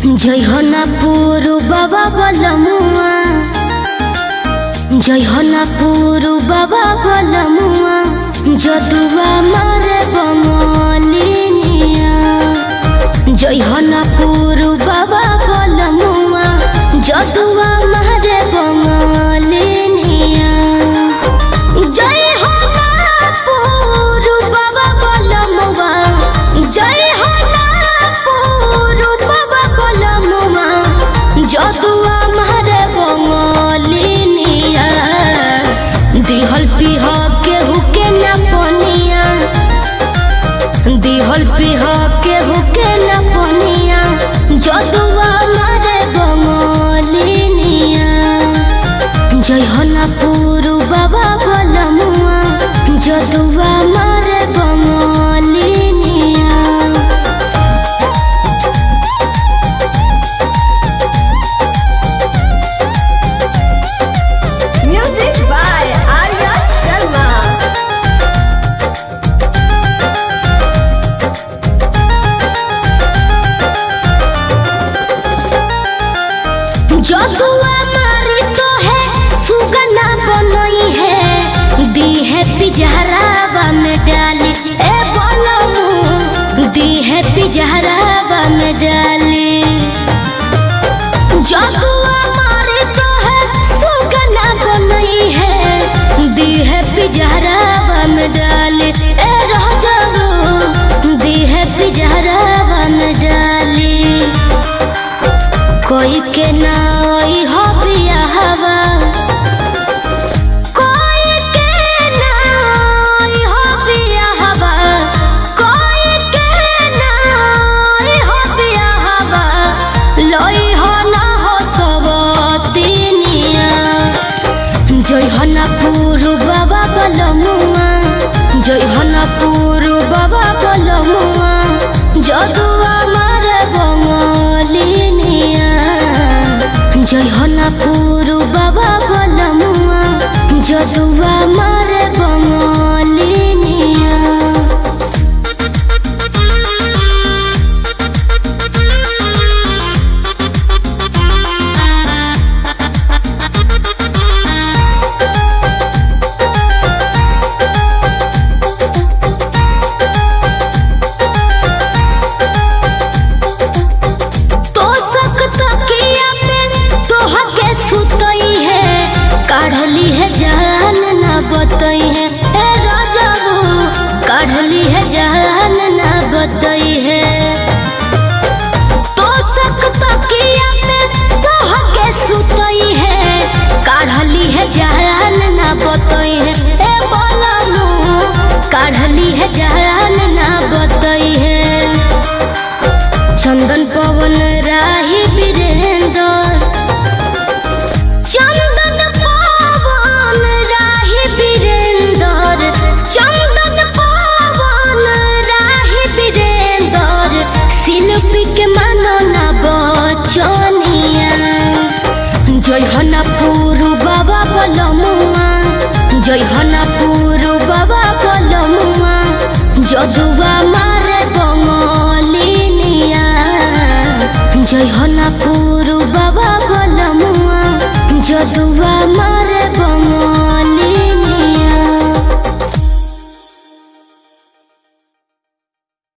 जय हो ना पुरु बाबा बलमुआ, जय हो ना पुरु बाबा बलमुआ, जदुआ मारे बंगलिनिया। जय हो ना पुरु बाबा बलमुआ, जदुआ मारे बंगलिनिया। जय हो ना पुरु बाबा बलमुआ, जय हो ना पुरु बाबा बलमुआ, जदुआ मारे बंगलिनिया। दिहल पिह केहू के न पनिया, दिहल पिह केहू के न पनिया, जदुआ मारे बंगलिनिया। जय हो ना पुरु बाबा बलमुआ, जदुआ मारे बंगलिनिया। Music by Arya Sharma. जदुआ मारी तो है सुगना बनई है, दी है पिजहरावा में डाली। ए बलमु दी है पिजहरावा में डाली। जदुआ मारी तो है सुगना बनई है, दी है पिजहरावा में डाली। ए राजारू दी है पिजहरावा में डाली। कोई के नाई हो बियाहवा, कोई के नाई हो बियाहवा, कोई के नाई हो बियाहवा, लोई हो ना हो सबतिनिया। जय हो ना पुरु बाबा बलमुआ, जय हो ना पुरु बाबा बलमुआ, जदुआ मारे बंगलिनिया। जय हो ना पुरु बाबा बलमुआ, जदुआ मारे बंगलिनिया। तो सकता किया पे तोह के सुतई है, काढ़ली है जान ना बतई है। ए राजाबू काढ़ली है जान ना बतई है। तो सकता किया पे तोह के सुतई है, काढ़ली है जान ना बतई है। ए बलमु काढ़ली है जान ना बतई है। चंदन पवन राही वीरेंद्र, चंदन पवन राही वीरेंद्र, चंदन पवन राही वीरेंद्र, शिल्पी के मानो ना बचनिया। जय हो ना पुरु बाबा बलमुआ, जय हो ना पुरु बाबा बलमुआ, जदुआ मारे बंगलिनिया। जय हो ना पुरु बाबा बलमुआ, जदुआ